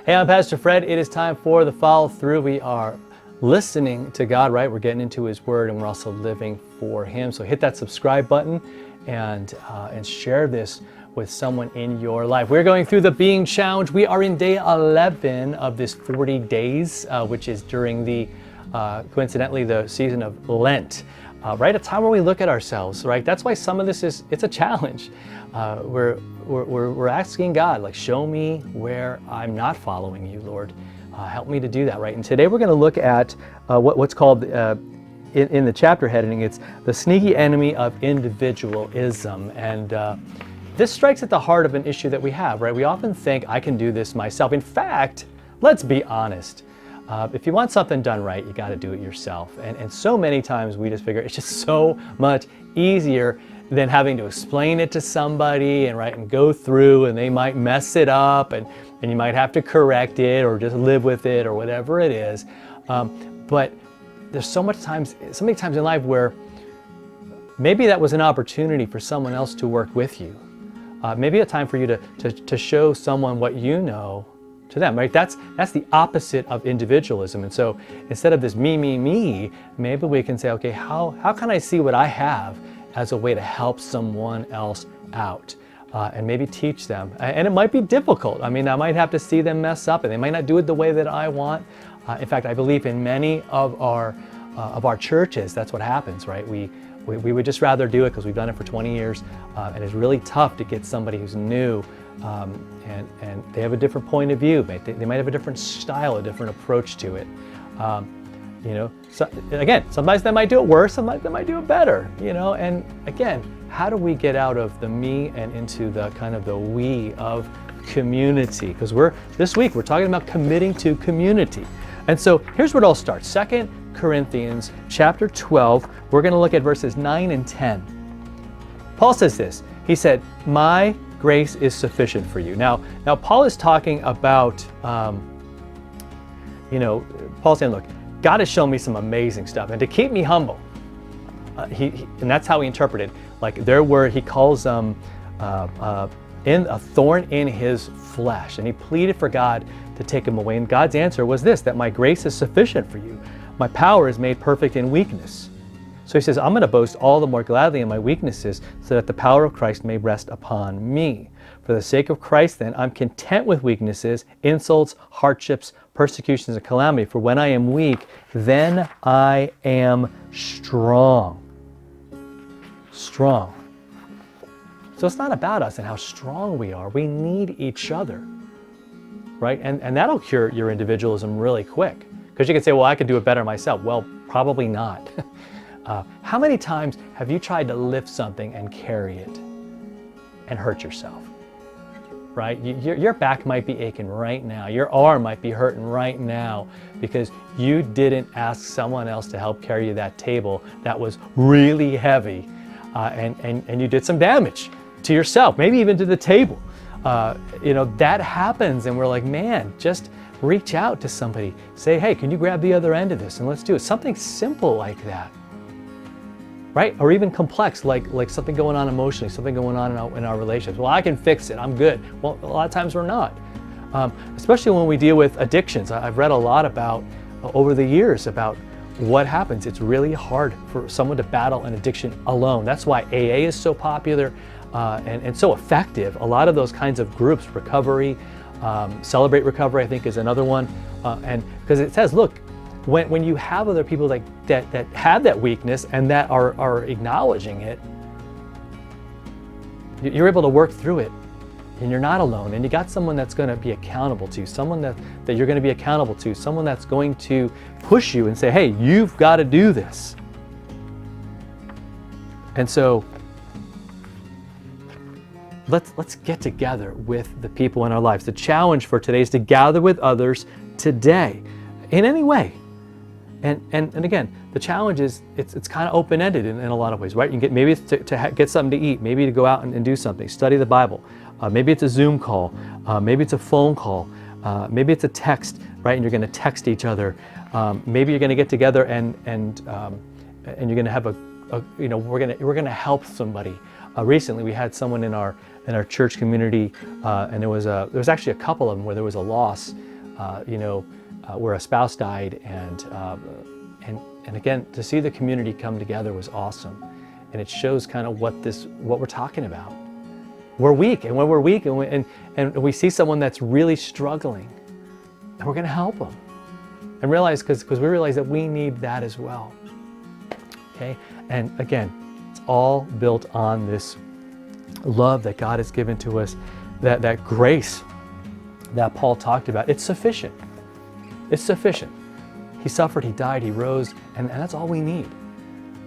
Hey, I'm Pastor Fred. It is time for the follow through. We are listening to God, right? We're getting into His Word, and we're also living for Him. So hit that subscribe button and share this with someone in your life. We're going through the Being Challenge. We are in day 11 of this 40 days, which is during the coincidentally the season of Lent. Right, a time where we look at ourselves, right? That's why some of this it's a challenge. We're asking God, like, show me where I'm not following you, Lord. Help me to do that, right? And today we're going to look at what's called in the chapter heading, it's the sneaky enemy of individualism, and this strikes at the heart of an issue that we have, right? We often think I can do this myself. In fact, let's be honest. If you want something done right, you got to do it yourself. And so many times we just figure it's just so much easier than having to explain it to somebody and go through, and they might mess it up, and you might have to correct it or just live with it or whatever it is. But there's so many times in life where maybe that was an opportunity for someone else to work with you. Maybe a time for you to show someone what you know to them, right? That's the opposite of individualism. And so instead of this me, maybe we can say, okay, how can I see what I have as a way to help someone else out? And maybe teach them. And it might be difficult. I mean, I might have to see them mess up, and they might not do it the way that I want. In fact, I believe in many of our churches, that's what happens, right? We would just rather do it because we've done it for 20 years, and it's really tough to get somebody who's new, and they have a different point of view. They might have a different style, a different approach to it. So, again, sometimes they might do it worse, sometimes they might do it better, and again, how do we get out of the me and into the kind of the we of community? Because this week we're talking about committing to community. And so here's where it all starts. 2 Corinthians chapter 12, we're going to look at verses 9 and 10. Paul says this. He said, "My grace is sufficient for you." Now Paul is talking about, Paul's saying, look, God has shown me some amazing stuff, and to keep me humble, and that's how he interpreted. Like he calls in a thorn in his flesh, and he pleaded for God to take him away. And God's answer was this: that my grace is sufficient for you. My power is made perfect in weakness. So he says, I'm going to boast all the more gladly in my weaknesses, so that the power of Christ may rest upon me. For the sake of Christ, then, I'm content with weaknesses, insults, hardships, persecutions, and calamity. For when I am weak, then I am strong. Strong. So it's not about us and how strong we are. We need each other, right? And that'll cure your individualism really quick. Because you can say, well, I can do it better myself. Well, probably not. How many times have you tried to lift something and carry it and hurt yourself? Right? Your back might be aching right now. Your arm might be hurting right now because you didn't ask someone else to help carry you that table that was really heavy, and you did some damage to yourself, maybe even to the table. That happens, and we're like, man, just reach out to somebody. Say, hey, can you grab the other end of this, and let's do it. Something simple like that. Right? Or even complex, like something going on emotionally, something going on in our relationships. Well, I can fix it. I'm good. Well, a lot of times we're not. Especially when we deal with addictions. I've read a lot about, over the years, about what happens. It's really hard for someone to battle an addiction alone. That's why AA is so popular and so effective. A lot of those kinds of groups, recovery, Celebrate Recovery, I think, is another one. And because it says, look, when you have other people that have that weakness and that are acknowledging it, you're able to work through it, and you're not alone, and you got someone that's going to be accountable to you, someone that you're going to be accountable to, someone that's going to push you and say, hey, you've got to do this. And so let's get together with the people in our lives. The challenge for today is to gather with others today in any way. And again, the challenge is it's kind of open-ended in a lot of ways, right? You can maybe it's to get something to eat, maybe to go out and do something, study the Bible. Maybe it's a Zoom call, maybe it's a phone call, maybe it's a text, right? And you're going to text each other. Maybe you're going to get together and you're going to have we're going to help somebody. Recently, we had someone in our church community, and there was actually a couple of them where there was a loss where a spouse died, and again, to see the community come together was awesome, and it shows kind of what we're talking about. We're weak, and when we're weak, and we see someone that's really struggling, and we're going to help them, and realize because we realize that we need that as well. Okay, and again, it's all built on this love that God has given to us, that grace that Paul talked about. It's sufficient. It's sufficient. He suffered, he died, he rose, and that's all we need.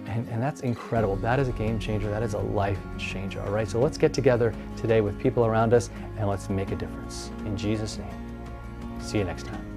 And that's incredible. That is a game changer. That is a life changer. All right, so let's get together today with people around us and let's make a difference. In Jesus' name. See you next time.